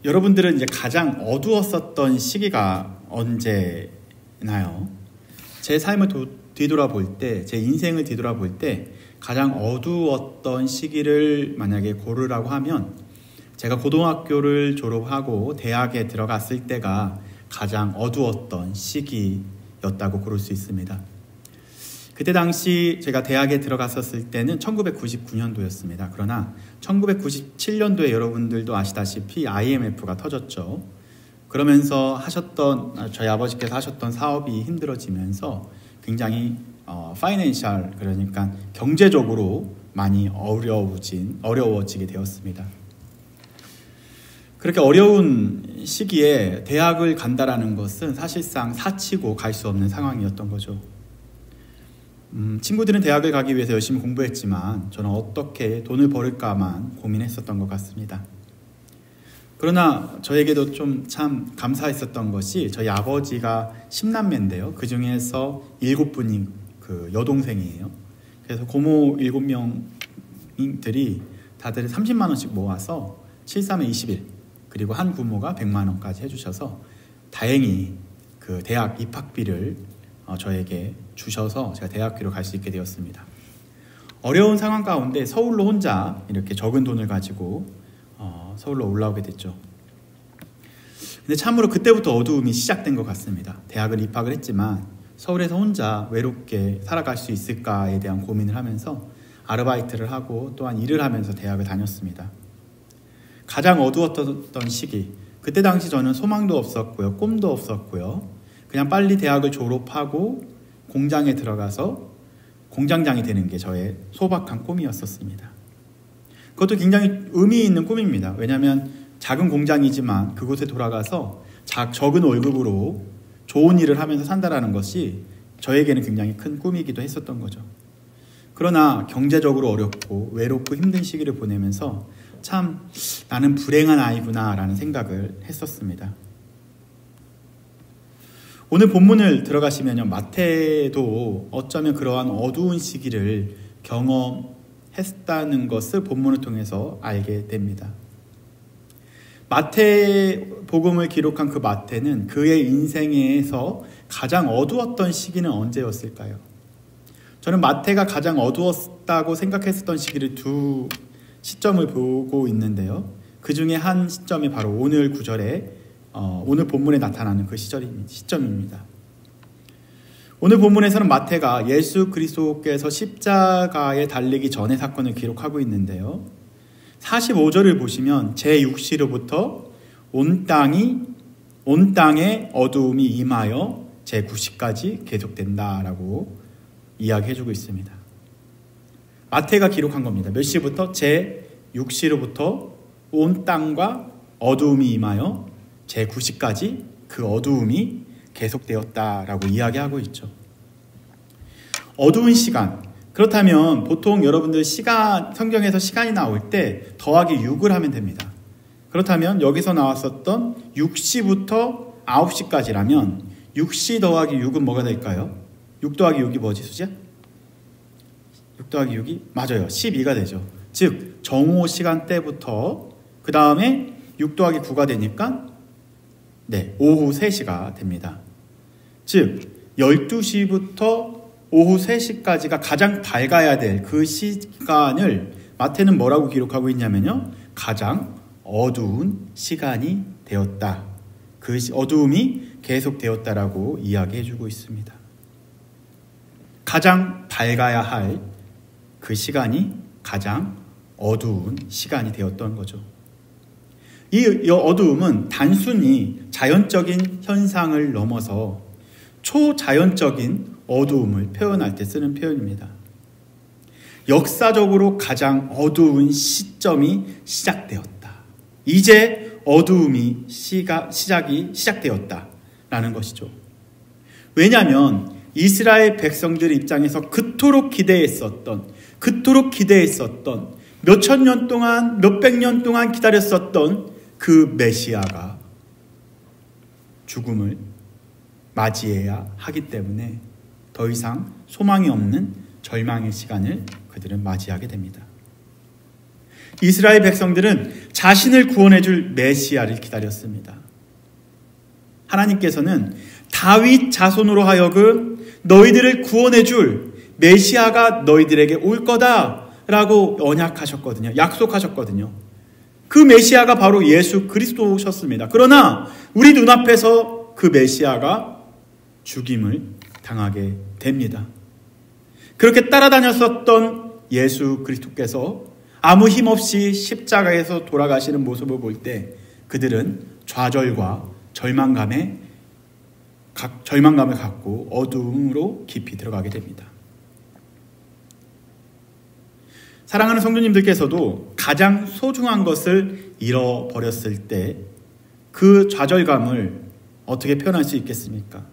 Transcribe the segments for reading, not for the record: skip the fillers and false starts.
여러분들은 이제 가장 어두웠었던 시기가 언제나요? 제 삶을 뒤돌아볼 때, 제 인생을 뒤돌아볼 때 가장 어두웠던 시기를 만약에 고르라고 하면 제가 고등학교를 졸업하고 대학에 들어갔을 때가 가장 어두웠던 시기였다고 고를 수 있습니다. 그때 당시 제가 대학에 들어갔었을 때는 1999년도였습니다. 그러나 1997년도에 여러분들도 아시다시피 IMF가 터졌죠. 그러면서 저희 아버지께서 하셨던 사업이 힘들어지면서 굉장히 파이낸셜, 그러니까 경제적으로 많이 어려워지게 되었습니다. 그렇게 어려운 시기에 대학을 간다라는 것은 사실상 사치고 갈 수 없는 상황이었던 거죠. 친구들은 대학을 가기 위해서 열심히 공부했지만 저는 어떻게 돈을 벌을까만 고민했었던 것 같습니다. 그러나 저에게도 좀 참 감사했었던 것이 저희 아버지가 10남매인데요. 그 중에서 7분이 그 여동생이에요. 그래서 고모 7명들이 다들 30만 원씩 모아서 7, 3에 21 그리고 한 부모가 100만 원까지 해주셔서 다행히 그 대학 입학비를 저에게 주셔서 제가 대학교를 갈 수 있게 되었습니다. 어려운 상황 가운데 서울로 혼자 이렇게 적은 돈을 가지고 서울로 올라오게 됐죠. 근데 참으로 그때부터 어두움이 시작된 것 같습니다. 대학을 입학을 했지만 서울에서 혼자 외롭게 살아갈 수 있을까에 대한 고민을 하면서 아르바이트를 하고 또한 일을 하면서 대학을 다녔습니다. 가장 어두웠던 시기, 그때 당시 저는 소망도 없었고요, 꿈도 없었고요. 그냥 빨리 대학을 졸업하고 공장에 들어가서 공장장이 되는 게 저의 소박한 꿈이었었습니다. 그것도 굉장히 의미 있는 꿈입니다. 왜냐하면 작은 공장이지만 그곳에 돌아가서 적은 월급으로 좋은 일을 하면서 산다라는 것이 저에게는 굉장히 큰 꿈이기도 했었던 거죠. 그러나 경제적으로 어렵고 외롭고 힘든 시기를 보내면서 참 나는 불행한 아이구나 라는 생각을 했었습니다. 오늘 본문을 들어가시면요, 마태도 어쩌면 그러한 어두운 시기를 경험했다는 것을 본문을 통해서 알게 됩니다. 마태복음을 기록한 그 마태는 그의 인생에서 가장 어두웠던 시기는 언제였을까요? 저는 마태가 가장 어두웠다고 생각했었던 시기를 두 시점을 보고 있는데요. 그 중에 한 시점이 바로 오늘 구절에 오늘 본문에 나타나는 그 시점입니다. 오늘 본문에서는 마태가 예수 그리스도께서 십자가에 달리기 전의 사건을 기록하고 있는데요. 45절을 보시면 제6시로부터 온 땅에 어두움이 임하여 제9시까지 계속된다라고 이야기해주고 있습니다. 마태가 기록한 겁니다. 몇 시부터? 제6시로부터 온 땅과 어두움이 임하여 제9시까지 그 어두움이 계속되었다라고 이야기하고 있죠. 어두운 시간. 그렇다면 보통 여러분들 성경에서 시간이 나올 때 더하기 6을 하면 됩니다. 그렇다면 여기서 나왔었던 6시부터 9시까지라면 6시 더하기 6은 뭐가 될까요? 6 더하기 6이 뭐지, 수지야? 6 더하기 6이? 맞아요. 12가 되죠. 즉 정오 시간대부터 그 다음에 6 더하기 9가 되니까 오후 3시가 됩니다. 즉 12시부터 오후 3시까지가 가장 밝아야 될 그 시간을 마태는 뭐라고 기록하고 있냐면요, 가장 어두운 시간이 되었다. 그 어두움이 계속되었다라고 이야기해주고 있습니다. 가장 밝아야 할 그 시간이 가장 어두운 시간이 되었던 거죠. 이 어두움은 단순히 자연적인 현상을 넘어서 초자연적인 어두움을 표현할 때 쓰는 표현입니다. 역사적으로 가장 어두운 시점이 시작되었다. 이제 어두움이 시작되었다라는 것이죠. 왜냐하면 이스라엘 백성들 입장에서 그토록 기대했었던 몇천 년 동안, 몇백 년 동안 기다렸었던 그 메시아가 죽음을 맞이해야 하기 때문에 더 이상 소망이 없는 절망의 시간을 그들은 맞이하게 됩니다. 이스라엘 백성들은 자신을 구원해 줄 메시아를 기다렸습니다. 하나님께서는 다윗 자손으로 하여금 너희들을 구원해 줄 메시아가 너희들에게 올 거다라고 언약하셨거든요. 약속하셨거든요. 그 메시아가 바로 예수 그리스도셨습니다. 그러나 우리 눈앞에서 그 메시아가 죽임을 당하게 됩니다. 그렇게 따라다녔었던 예수 그리스도께서 아무 힘없이 십자가에서 돌아가시는 모습을 볼 때 그들은 좌절과 절망감을 갖고 어두움으로 깊이 들어가게 됩니다. 사랑하는 성도님들께서도 가장 소중한 것을 잃어버렸을 때 그 좌절감을 어떻게 표현할 수 있겠습니까?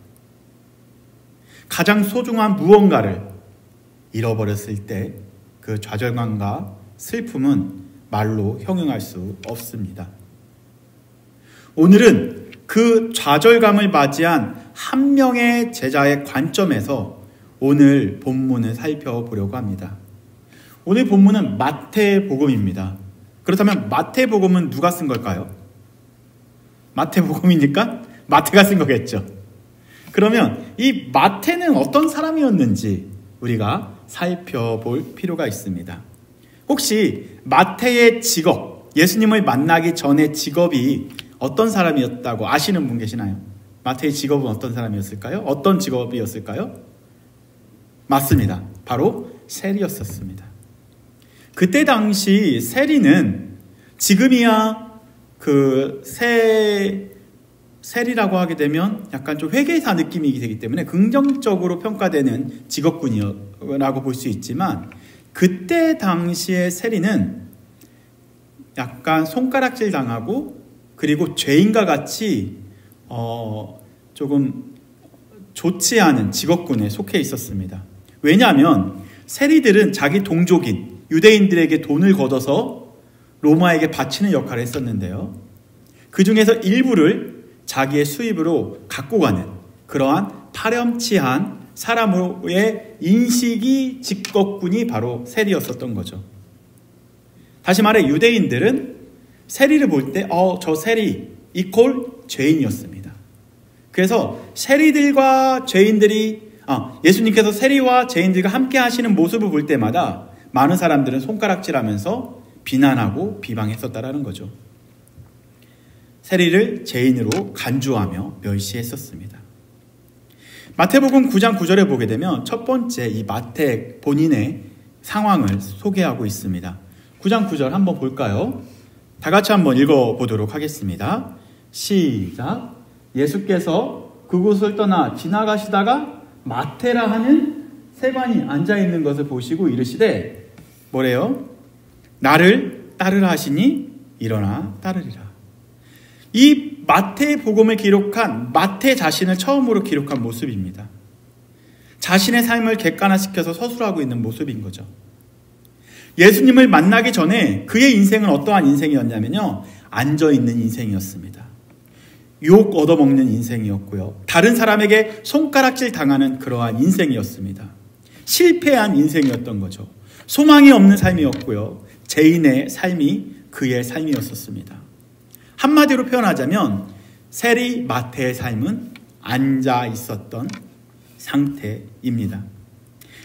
가장 소중한 무언가를 잃어버렸을 때 그 좌절감과 슬픔은 말로 형용할 수 없습니다. 오늘은 그 좌절감을 맞이한 한 명의 제자의 관점에서 오늘 본문을 살펴보려고 합니다. 오늘 본문은 마태복음입니다. 그렇다면 마태복음은 누가 쓴 걸까요? 마태복음이니까 마태가 쓴 거겠죠. 그러면 이 마태는 어떤 사람이었는지 우리가 살펴볼 필요가 있습니다. 혹시 마태의 직업, 예수님을 만나기 전에 직업이 어떤 사람이었다고 아시는 분 계시나요? 마태의 직업은 어떤 사람이었을까요? 어떤 직업이었을까요? 맞습니다. 바로 세리였었습니다. 그때 당시 세리는 지금이야 세리라고 하게 되면 약간 좀 회계사 느낌이 되기 때문에 긍정적으로 평가되는 직업군이라고 볼 수 있지만 그때 당시의 세리는 약간 손가락질 당하고 그리고 죄인과 같이 조금 좋지 않은 직업군에 속해 있었습니다. 왜냐하면 세리들은 자기 동족인 유대인들에게 돈을 걷어서 로마에게 바치는 역할을 했었는데요. 그 중에서 일부를 자기의 수입으로 갖고 가는 그러한 파렴치한 사람의 인식이 직업군이 바로 세리였었던 거죠. 다시 말해 유대인들은 세리를 볼 때 저 세리 이퀄 죄인이었습니다. 그래서 세리들과 죄인들이 예수님께서 세리와 죄인들과 함께 하시는 모습을 볼 때마다 많은 사람들은 손가락질하면서 비난하고 비방했었다라는 거죠. 세리를 죄인으로 간주하며 멸시했었습니다. 마태복음 9장 9절에 보게 되면 첫 번째 이 마태 본인의 상황을 소개하고 있습니다. 9장 9절 한번 볼까요? 다 같이 한번 읽어보도록 하겠습니다. 시작. 예수께서 그곳을 떠나 지나가시다가 마태라 하는 세관이 앉아있는 것을 보시고 이르시되 뭐래요? 나를 따르라 하시니 일어나 따르리라. 이 마태복음을 기록한 마태 자신을 처음으로 기록한 모습입니다. 자신의 삶을 객관화시켜서 서술하고 있는 모습인 거죠. 예수님을 만나기 전에 그의 인생은 어떠한 인생이었냐면요. 앉아있는 인생이었습니다. 욕 얻어먹는 인생이었고요. 다른 사람에게 손가락질 당하는 그러한 인생이었습니다. 실패한 인생이었던 거죠. 소망이 없는 삶이었고요. 죄인의 삶이 그의 삶이었었습니다. 한마디로 표현하자면 세리 마태의 삶은 앉아 있었던 상태입니다.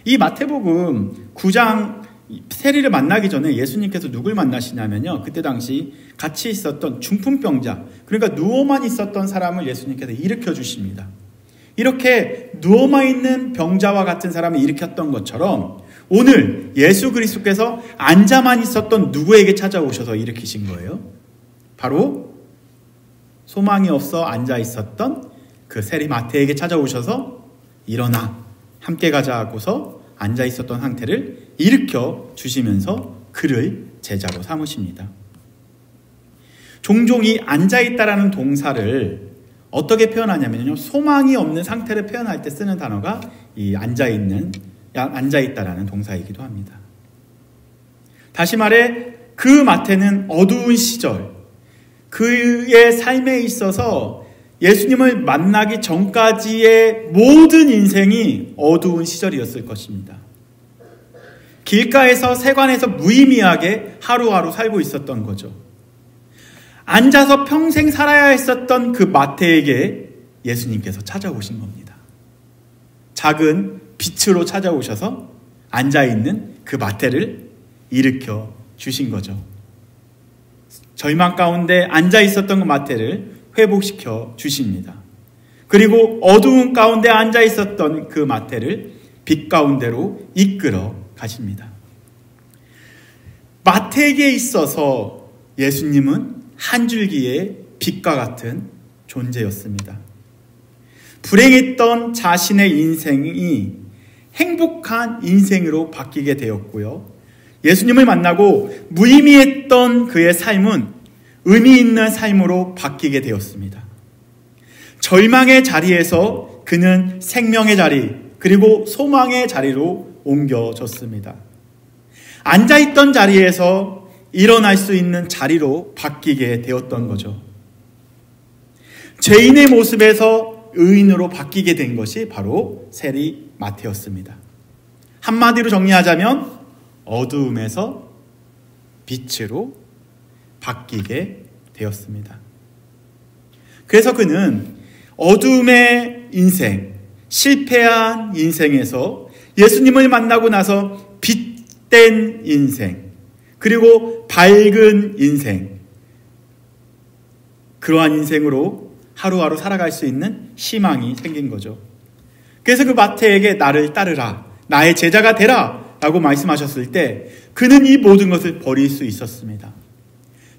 이 마태복음 9장 세리를 만나기 전에 예수님께서 누굴 만나시냐면요. 그때 당시 같이 있었던 중풍병자, 그러니까 누워만 있었던 사람을 예수님께서 일으켜 주십니다. 이렇게 누워만 있는 병자와 같은 사람을 일으켰던 것처럼 오늘 예수 그리스도께서 앉아만 있었던 누구에게 찾아오셔서 일으키신 거예요? 바로 소망이 없어 앉아 있었던 그 세리 마태에게 찾아오셔서 일어나 함께 가자 하고서 앉아 있었던 상태를 일으켜 주시면서 그를 제자로 삼으십니다. 종종 이 앉아 있다라는 동사를 어떻게 표현하냐면요. 소망이 없는 상태를 표현할 때 쓰는 단어가 이 앉아 있다라는 동사이기도 합니다. 다시 말해 그 마태는 어두운 시절, 그의 삶에 있어서 예수님을 만나기 전까지의 모든 인생이 어두운 시절이었을 것입니다. 길가에서 세관에서 무의미하게 하루하루 살고 있었던 거죠. 앉아서 평생 살아야 했었던 그 마태에게 예수님께서 찾아오신 겁니다. 작은 빛으로 찾아오셔서 앉아있는 그 마태를 일으켜 주신 거죠. 절망 가운데 앉아있었던 그 마태를 회복시켜 주십니다. 그리고 어두운 가운데 앉아있었던 그 마태를 빛 가운데로 이끌어 가십니다. 마태에게 있어서 예수님은 한 줄기의 빛과 같은 존재였습니다. 불행했던 자신의 인생이 행복한 인생으로 바뀌게 되었고요. 예수님을 만나고 무의미했던 그의 삶은 의미 있는 삶으로 바뀌게 되었습니다. 절망의 자리에서 그는 생명의 자리, 그리고 소망의 자리로 옮겨졌습니다. 앉아있던 자리에서 일어날 수 있는 자리로 바뀌게 되었던 거죠. 죄인의 모습에서 의인으로 바뀌게 된 것이 바로 세리 마태였습니다. 한마디로 정리하자면 어두움에서 빛으로 바뀌게 되었습니다. 그래서 그는 어두움의 인생, 실패한 인생에서 예수님을 만나고 나서 빛된 인생, 그리고 밝은 인생, 그러한 인생으로 하루하루 살아갈 수 있는 희망이 생긴 거죠. 그래서 그 마태에게 나를 따르라, 나의 제자가 되라 라고 말씀하셨을 때 그는 이 모든 것을 버릴 수 있었습니다.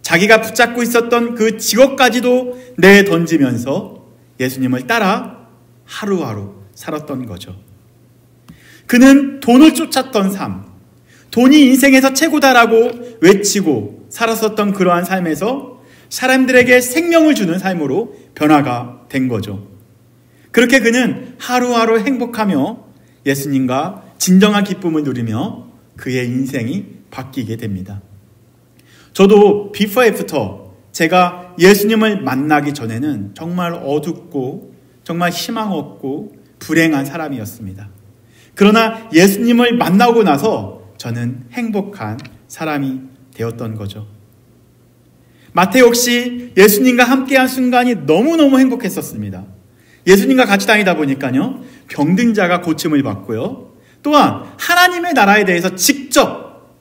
자기가 붙잡고 있었던 그 직업까지도 내던지면서 예수님을 따라 하루하루 살았던 거죠. 그는 돈을 쫓았던 삶, 돈이 인생에서 최고다라고 외치고 살았었던 그러한 삶에서 사람들에게 생명을 주는 삶으로 변화가 된 거죠. 그렇게 그는 하루하루 행복하며 예수님과 진정한 기쁨을 누리며 그의 인생이 바뀌게 됩니다. 저도 비포 애프터, 제가 예수님을 만나기 전에는 정말 어둡고 정말 희망 없고 불행한 사람이었습니다. 그러나 예수님을 만나고 나서 저는 행복한 사람이 되었던 거죠. 마태 역시 예수님과 함께한 순간이 너무너무 행복했었습니다. 예수님과 같이 다니다 보니까요, 병든 자가 고침을 받고요, 또한 하나님의 나라에 대해서 직접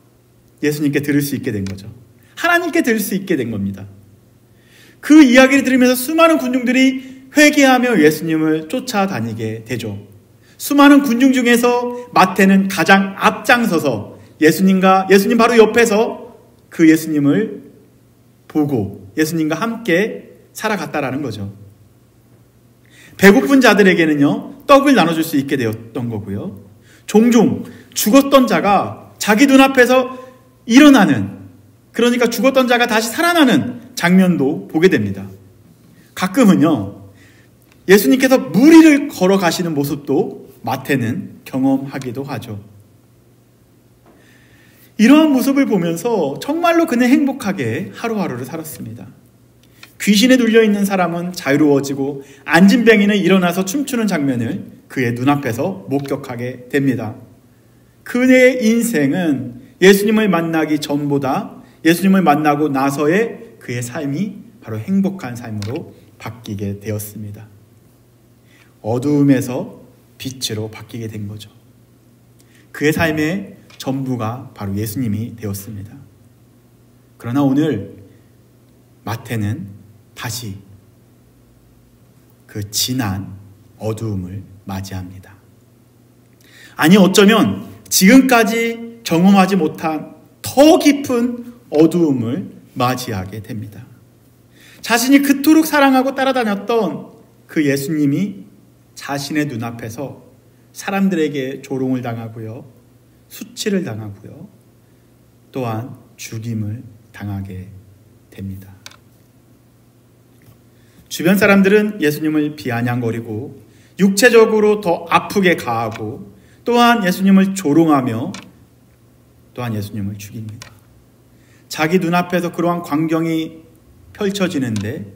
예수님께 들을 수 있게 된 거죠. 하나님께 들을 수 있게 된 겁니다. 그 이야기를 들으면서 수많은 군중들이 회개하며 예수님을 쫓아다니게 되죠. 수많은 군중 중에서 마태는 가장 앞장서서 예수님 바로 옆에서 그 예수님을 보고 예수님과 함께 살아갔다라는 거죠. 배고픈 자들에게는요, 떡을 나눠줄 수 있게 되었던 거고요. 종종 죽었던 자가 자기 눈앞에서 일어나는, 그러니까 죽었던 자가 다시 살아나는 장면도 보게 됩니다. 가끔은요, 예수님께서 물 위를 걸어가시는 모습도 마태는 경험하기도 하죠. 이러한 모습을 보면서 정말로 그는 행복하게 하루하루를 살았습니다. 귀신에 눌려있는 사람은 자유로워지고 안진뱅이는 일어나서 춤추는 장면을 그의 눈앞에서 목격하게 됩니다. 그의 인생은 예수님을 만나기 전보다 예수님을 만나고 나서의 그의 삶이 바로 행복한 삶으로 바뀌게 되었습니다. 어두움에서 빛으로 바뀌게 된 거죠. 그의 삶의 전부가 바로 예수님이 되었습니다. 그러나 오늘 마태는 다시 그 진한 어두움을 맞이합니다. 아니, 어쩌면 지금까지 경험하지 못한 더 깊은 어두움을 맞이하게 됩니다. 자신이 그토록 사랑하고 따라다녔던 그 예수님이 자신의 눈앞에서 사람들에게 조롱을 당하고요, 수치를 당하고요, 또한 죽임을 당하게 됩니다. 주변 사람들은 예수님을 비아냥거리고 육체적으로 더 아프게 가하고 또한 예수님을 조롱하며 또한 예수님을 죽입니다. 자기 눈앞에서 그러한 광경이 펼쳐지는데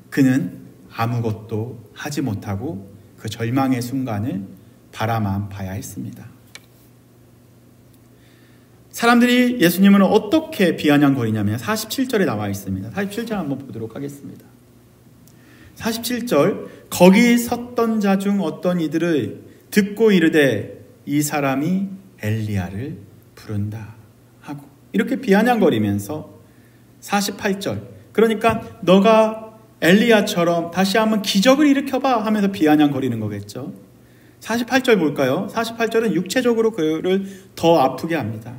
그는 아무것도 하지 못하고 그 절망의 순간을 바라만 봐야 했습니다. 사람들이 예수님을 어떻게 비아냥거리냐면 47절에 나와 있습니다. 47절 한번 보도록 하겠습니다. 47절, 거기 섰던 자 중 어떤 이들을 듣고 이르되 이 사람이 엘리야를 부른다 하고, 이렇게 비아냥거리면서 48절, 그러니까 너가 엘리야처럼 다시 한번 기적을 일으켜봐 하면서 비아냥거리는 거겠죠. 48절 볼까요? 48절은 육체적으로 그를 더 아프게 합니다.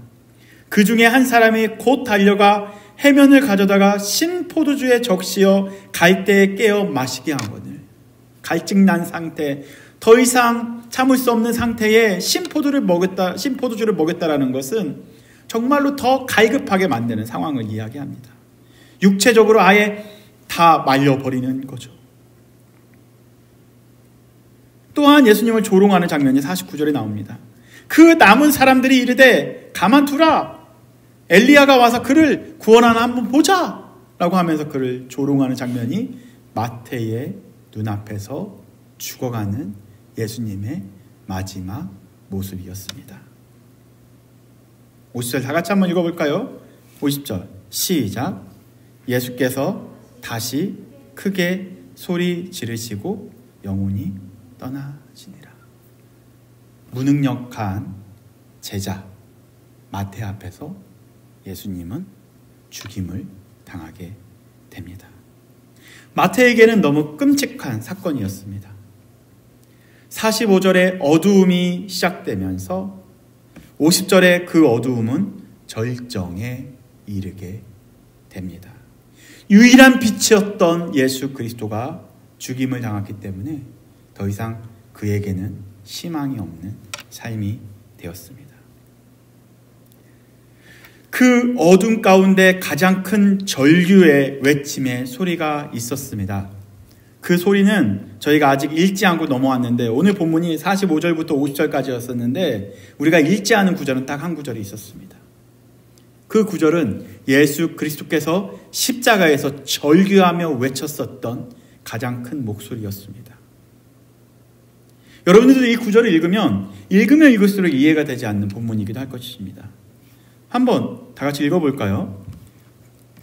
그 중에 한 사람이 곧 달려가 해면을 가져다가 신 포도주에 적시어 갈대에 깨어 마시게 하거늘. 갈증난 상태, 더 이상 참을 수 없는 상태에 신포도주를 먹였다라는 것은 정말로 더 갈급하게 만드는 상황을 이야기합니다. 육체적으로 아예 다 말려버리는 거죠. 또한 예수님을 조롱하는 장면이 49절에 나옵니다. 그 남은 사람들이 이르되 가만두라, 엘리야가 와서 그를 구원하나 한번 보자 라고 하면서 그를 조롱하는 장면이 마태의 눈앞에서 죽어가는 예수님의 마지막 모습이었습니다. 50절 다 같이 한번 읽어볼까요? 50절 시작. 예수께서 다시 크게 소리 지르시고 영혼이 떠나시니라. 무능력한 제자 마태 앞에서 예수님은 죽임을 당하게 됩니다. 마태에게는 너무 끔찍한 사건이었습니다. 45절에 어두움이 시작되면서 50절에 그 어두움은 절정에 이르게 됩니다. 유일한 빛이었던 예수 그리스도가 죽임을 당했기 때문에 더 이상 그에게는 희망이 없는 삶이 되었습니다. 그 어둠 가운데 가장 큰 절규의 외침의 소리가 있었습니다. 그 소리는 저희가 아직 읽지 않고 넘어왔는데, 오늘 본문이 45절부터 50절까지였었는데 우리가 읽지 않은 구절은 딱 한 구절이 있었습니다. 그 구절은 예수 그리스도께서 십자가에서 절규하며 외쳤었던 가장 큰 목소리였습니다. 여러분들도 이 구절을 읽으면 읽을수록 이해가 되지 않는 본문이기도 할 것입니다. 한번 다 같이 읽어볼까요?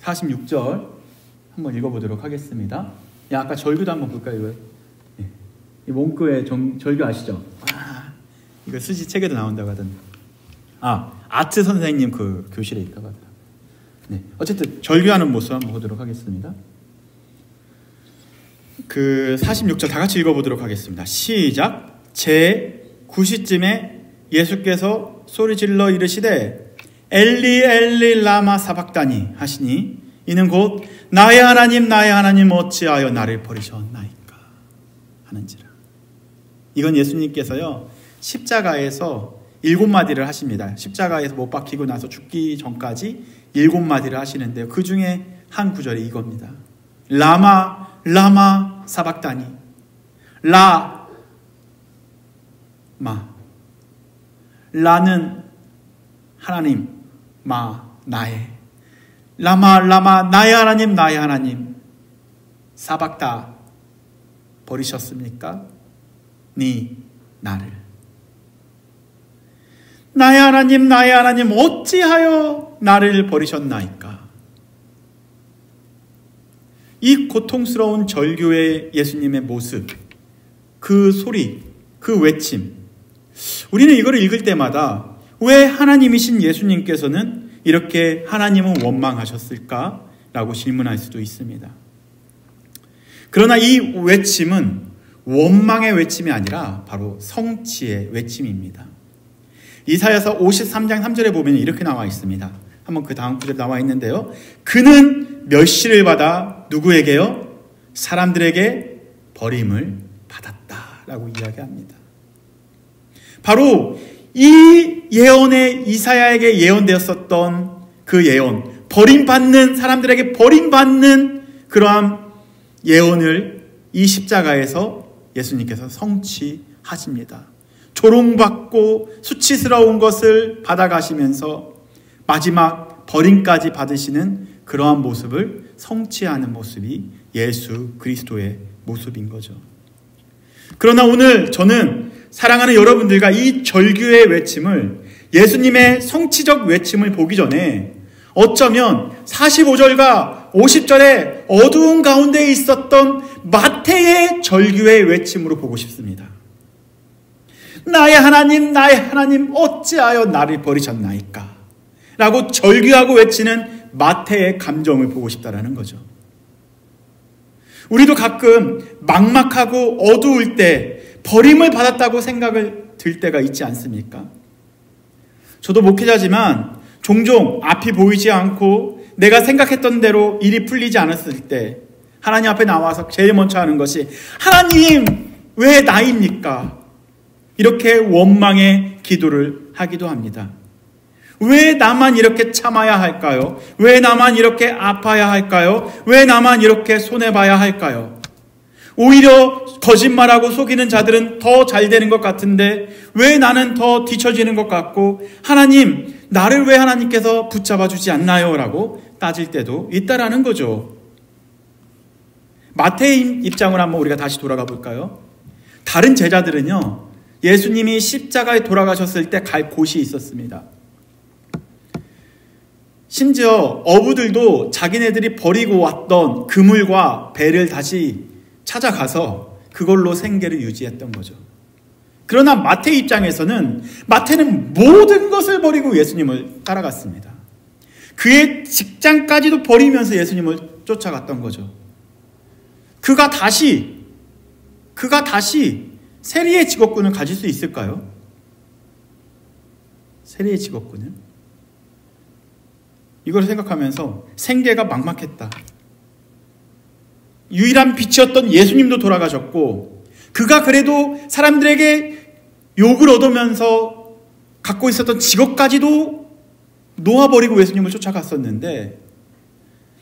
46절 한번 읽어보도록 하겠습니다. 아까 절규도 한번 볼까요? 네. 이 몽크의 절규 아시죠? 이거 수지 책에도 나온다고 하던데. 아트 선생님 그 교실에 있다고 하더라고요. 네. 어쨌든 절규하는 모습 한번 보도록 하겠습니다. 그 46절 다 같이 읽어보도록 하겠습니다. 시작. 제 9시쯤에 예수께서 소리질러 이르시되 엘리 엘리 라마 사박다니 하시니 이는 곧 나의 하나님 어찌하여 나를 버리셨나이까 하는지라. 이건 예수님께서요 십자가에서 7마디를 하십니다. 십자가에서 못 박히고 나서 죽기 전까지 7마디를 하시는데요, 그 중에 한 구절이 이겁니다. 라마 사박다니. 라는 하나님, 나의. 라마 나의 하나님 사박다 버리셨습니까? 나를. 나의 하나님 어찌하여 나를 버리셨나이까. 이 고통스러운 절규의 예수님의 모습, 그 소리, 그 외침, 우리는 이거를 읽을 때마다 왜 하나님이신 예수님께서는 이렇게 하나님은 원망하셨을까? 라고 질문할 수도 있습니다. 그러나 이 외침은 원망의 외침이 아니라 바로 성취의 외침입니다. 이사야서 53장 3절에 보면 이렇게 나와 있습니다. 한번 그 다음 구절에 나와 있는데요. 그는 멸시를 받아 누구에게요? 사람들에게 버림을 받았다라고 이야기합니다. 바로 이 예언에 이사야에게 예언되었었던 그 예언, 버림받는 사람들에게 버림받는 그러한 예언을 이 십자가에서 예수님께서 성취하십니다. 조롱받고 수치스러운 것을 받아가시면서 마지막 버림까지 받으시는 그러한 모습을 성취하는 모습이 예수 그리스도의 모습인 거죠. 그러나 오늘 저는 사랑하는 여러분들과 이 절규의 외침을 예수님의 성취적 외침을 보기 전에 어쩌면 45절과 50절의 어두운 가운데 있었던 마태의 절규의 외침으로 보고 싶습니다. 나의 하나님, 나의 하나님, 어찌하여 나를 버리셨나이까? 라고 절규하고 외치는 마태의 감정을 보고 싶다라는 거죠. 우리도 가끔 막막하고 어두울 때 버림을 받았다고 생각을 들 때가 있지 않습니까? 저도 목회자지만 종종 앞이 보이지 않고 내가 생각했던 대로 일이 풀리지 않았을 때 하나님 앞에 나와서 제일 먼저 하는 것이 하나님 왜 나입니까? 이렇게 원망의 기도를 하기도 합니다. 왜 나만 이렇게 참아야 할까요? 왜 나만 이렇게 아파야 할까요? 왜 나만 이렇게 손해봐야 할까요? 오히려 거짓말하고 속이는 자들은 더 잘 되는 것 같은데 왜 나는 더 뒤처지는 것 같고 하나님, 나를 왜 하나님께서 붙잡아 주지 않나요? 라고 따질 때도 있다라는 거죠. 마태의 입장으로 한번 우리가 다시 돌아가 볼까요? 다른 제자들은요, 예수님이 십자가에 돌아가셨을 때 갈 곳이 있었습니다. 심지어 어부들도 자기네들이 버리고 왔던 그물과 배를 다시 찾아가서 그걸로 생계를 유지했던 거죠. 그러나 마태 입장에서는 마태는 모든 것을 버리고 예수님을 따라갔습니다. 그의 직장까지도 버리면서 예수님을 쫓아갔던 거죠. 그가 다시 세리의 직업군을 가질 수 있을까요? 세리의 직업군을? 이걸 생각하면서 생계가 막막했다. 유일한 빛이었던 예수님도 돌아가셨고 그가 그래도 사람들에게 욕을 얻으면서 갖고 있었던 직업까지도 놓아버리고 예수님을 쫓아갔었는데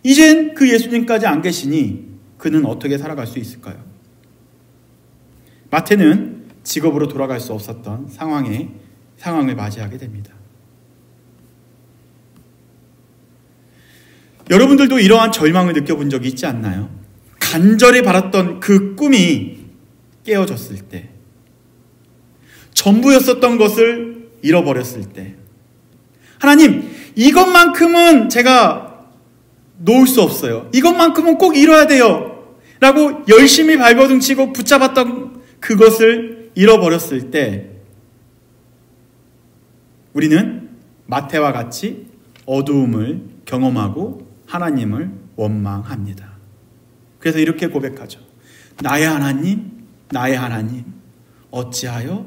이젠 그 예수님까지 안 계시니 그는 어떻게 살아갈 수 있을까요? 마태는 직업으로 돌아갈 수 없었던 상황을 맞이하게 됩니다. 여러분들도 이러한 절망을 느껴본 적이 있지 않나요? 간절히 바랐던 그 꿈이 깨어졌을 때, 전부였었던 것을 잃어버렸을 때, 하나님, 이것만큼은 제가 놓을 수 없어요. 이것만큼은 꼭 이뤄야 돼요. 라고 열심히 발버둥치고 붙잡았던 그것을 잃어버렸을 때, 우리는 마태와 같이 어두움을 경험하고 하나님을 원망합니다. 그래서 이렇게 고백하죠. 나의 하나님, 나의 하나님, 어찌하여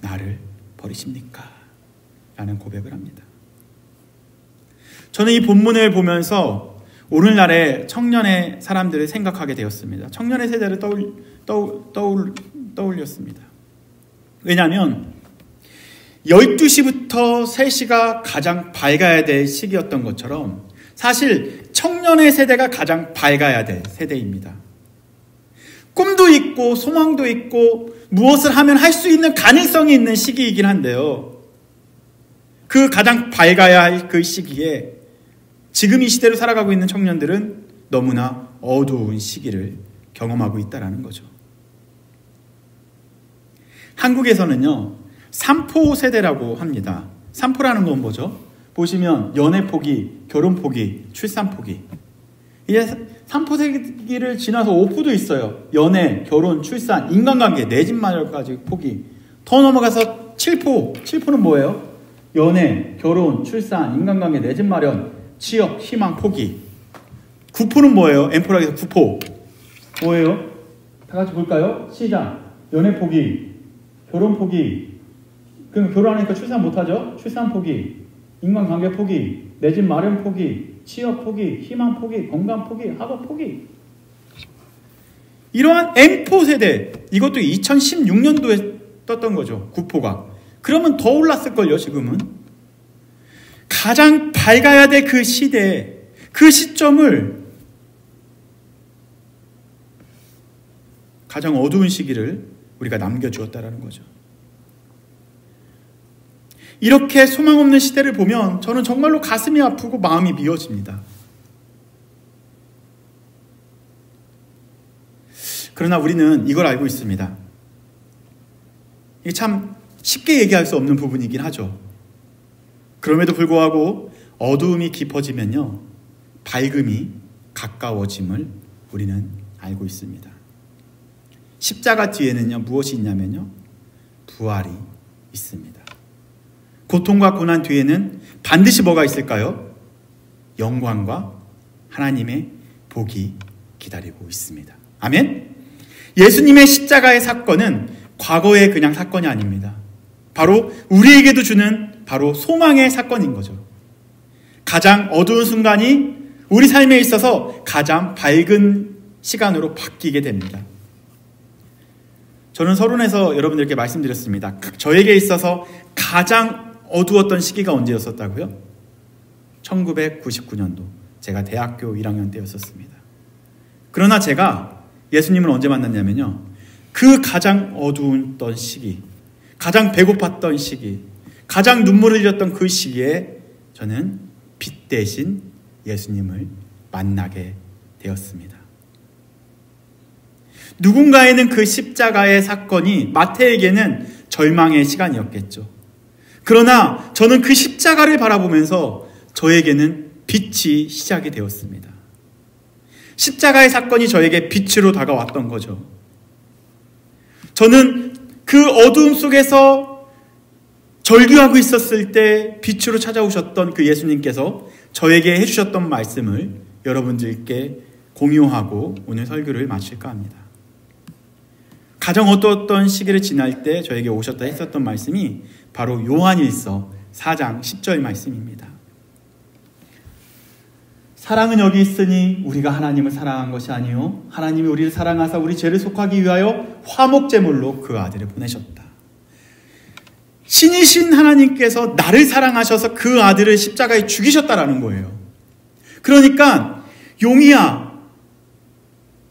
나를 버리십니까? 라는 고백을 합니다. 저는 이 본문을 보면서 오늘날의 청년의 사람들을 생각하게 되었습니다. 청년의 세대를 떠올렸습니다. 왜냐하면 12시부터 3시가 가장 밝아야 될 시기였던 것처럼 사실 청년의 세대가 가장 밝아야 될 세대입니다. 꿈도 있고 소망도 있고 무엇을 하면 할 수 있는 가능성이 있는 시기이긴 한데요. 그 가장 밝아야 할 그 시기에 지금 이 시대로 살아가고 있는 청년들은 너무나 어두운 시기를 경험하고 있다는 거죠. 한국에서는요, 3포 세대라고 합니다. 3포라는 건 뭐죠? 보시면 연애 포기, 결혼 포기, 출산 포기. 이제 3포 세기를 지나서 5포도 있어요. 연애, 결혼, 출산, 인간관계, 내 집 마련까지 포기. 더 넘어가서 7포. 7포는 뭐예요? 연애, 결혼, 출산, 인간관계, 내 집 마련, 취업, 희망, 포기. 9포는 뭐예요? 엠포락에서 9포. 뭐예요? 다 같이 볼까요? 시작. 연애 포기, 결혼 포기. 그럼 결혼하니까 출산 못하죠? 출산 포기, 인간관계 포기, 내 집 마련 포기, 취업 포기, 희망 포기, 건강 포기, 학업 포기. 이러한 M포 세대, 이것도 2016년도에 떴던 거죠. 9포가. 그러면 더 올랐을걸요, 지금은. 가장 밝아야 될 그 시대, 그 시점을 가장 어두운 시기를 우리가 남겨주었다라는 거죠. 이렇게 소망 없는 시대를 보면 저는 정말로 가슴이 아프고 마음이 미어집니다. 그러나 우리는 이걸 알고 있습니다. 이게 참 쉽게 얘기할 수 없는 부분이긴 하죠. 그럼에도 불구하고 어두움이 깊어지면요, 밝음이 가까워짐을 우리는 알고 있습니다. 십자가 뒤에는요, 무엇이 있냐면요, 부활이 있습니다. 고통과 고난 뒤에는 반드시 뭐가 있을까요? 영광과 하나님의 복이 기다리고 있습니다. 아멘? 예수님의 십자가의 사건은 과거의 그냥 사건이 아닙니다. 바로 우리에게도 주는 바로 소망의 사건인 거죠. 가장 어두운 순간이 우리 삶에 있어서 가장 밝은 시간으로 바뀌게 됩니다. 저는 서론에서 여러분들께 말씀드렸습니다. 저에게 있어서 가장 어두웠던 시기가 언제였었다고요? 1999년도 제가 대학교 1학년 때였었습니다. 그러나 제가 예수님을 언제 만났냐면요, 그 가장 어두웠던 시기, 가장 배고팠던 시기, 가장 눈물을 흘렸던 그 시기에 저는 빛 대신 예수님을 만나게 되었습니다. 누군가에는 그 십자가의 사건이 마태에게는 절망의 시간이었겠죠. 그러나 저는 그 십자가를 바라보면서 저에게는 빛이 시작이 되었습니다. 십자가의 사건이 저에게 빛으로 다가왔던 거죠. 저는 그 어두움 속에서 절규하고 있었을 때 빛으로 찾아오셨던 그 예수님께서 저에게 해주셨던 말씀을 여러분들께 공유하고 오늘 설교를 마칠까 합니다. 가장 어두웠던 시기를 지날 때 저에게 오셨다 했었던 말씀이 바로 요한일서 4장 10절 말씀입니다. 사랑은 여기 있으니 우리가 하나님을 사랑한 것이 아니요 하나님이 우리를 사랑하사 우리 죄를 속하기 위하여 화목제물로 그 아들을 보내셨다. 신이신 하나님께서 나를 사랑하셔서 그 아들을 십자가에 죽이셨다라는 거예요. 그러니까 용이야,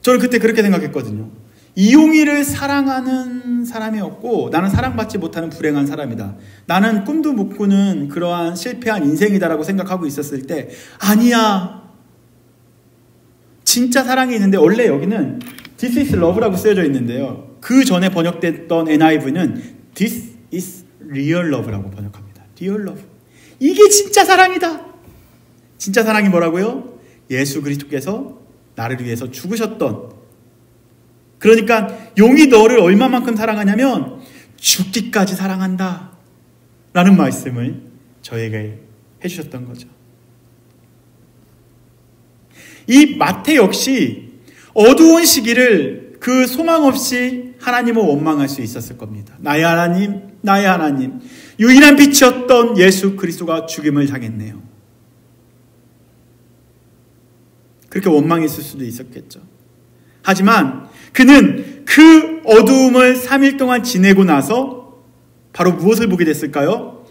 저는 그때 그렇게 생각했거든요. 이용이를 사랑하는 사람이었고 나는 사랑받지 못하는 불행한 사람이다. 나는 꿈도 못 꾸는 그러한 실패한 인생이다라고 생각하고 있었을 때, 아니야, 진짜 사랑이 있는데, 원래 여기는 This is love라고 쓰여져 있는데요, 그 전에 번역됐던 NIV는 This is real love라고 번역합니다. real love. 이게 진짜 사랑이다. 진짜 사랑이 뭐라고요? 예수 그리스도께서 나를 위해서 죽으셨던, 그러니까 용이 너를 얼마만큼 사랑하냐면 죽기까지 사랑한다 라는 말씀을 저에게 해주셨던 거죠. 이 마태 역시 어두운 시기를 그 소망 없이 하나님을 원망할 수 있었을 겁니다. 나의 하나님, 나의 하나님, 유일한 빛이었던 예수 그리스도가 죽임을 당했네요. 그렇게 원망했을 수도 있었겠죠. 하지만 그는 그 어두움을 3일 동안 지내고 나서 바로 무엇을 보게 됐을까요?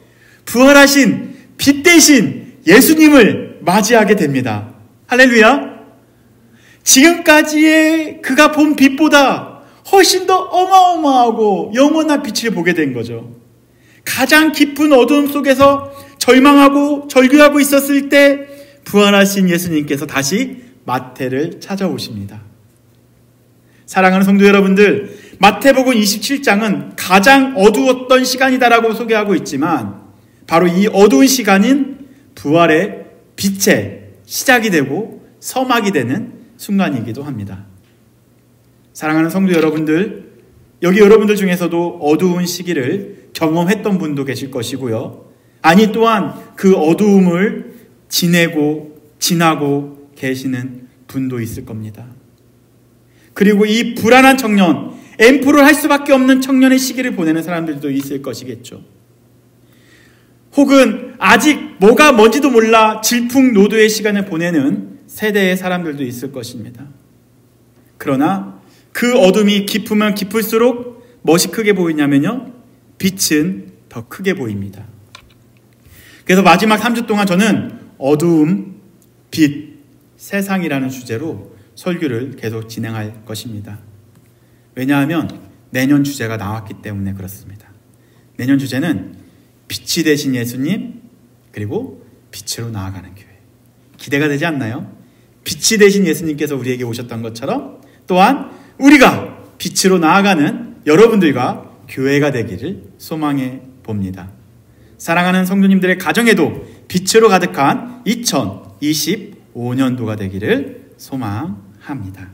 부활하신 빛 대신 예수님을 맞이하게 됩니다. 할렐루야! 지금까지의 그가 본 빛보다 훨씬 더 어마어마하고 영원한 빛을 보게 된 거죠. 가장 깊은 어두움 속에서 절망하고 절규하고 있었을 때 부활하신 예수님께서 다시 마태를 찾아오십니다. 사랑하는 성도 여러분들, 마태복음 27장은 가장 어두웠던 시간이다라고 소개하고 있지만 바로 이 어두운 시간인 부활의 빛의 시작이 되고 서막이 되는 순간이기도 합니다. 사랑하는 성도 여러분들, 여기 여러분들 중에서도 어두운 시기를 경험했던 분도 계실 것이고요. 아니, 또한 그 어두움을 지나고 계시는 분도 있을 겁니다. 그리고 이 불안한 청년, 앰플을 할 수밖에 없는 청년의 시기를 보내는 사람들도 있을 것이겠죠. 혹은 아직 뭐가 뭔지도 몰라 질풍노도의 시간을 보내는 세대의 사람들도 있을 것입니다. 그러나 그 어둠이 깊으면 깊을수록 무엇이 크게 보이냐면요, 빛은 더 크게 보입니다. 그래서 마지막 3주 동안 저는 어두움, 빛, 세상이라는 주제로 설교를 계속 진행할 것입니다. 왜냐하면 내년 주제가 나왔기 때문에 그렇습니다. 내년 주제는 빛이 되신 예수님, 그리고 빛으로 나아가는 교회. 기대가 되지 않나요? 빛이 되신 예수님께서 우리에게 오셨던 것처럼 또한 우리가 빛으로 나아가는 여러분들과 교회가 되기를 소망해 봅니다. 사랑하는 성도님들의 가정에도 빛으로 가득한 2025년도가 되기를 소망합니다.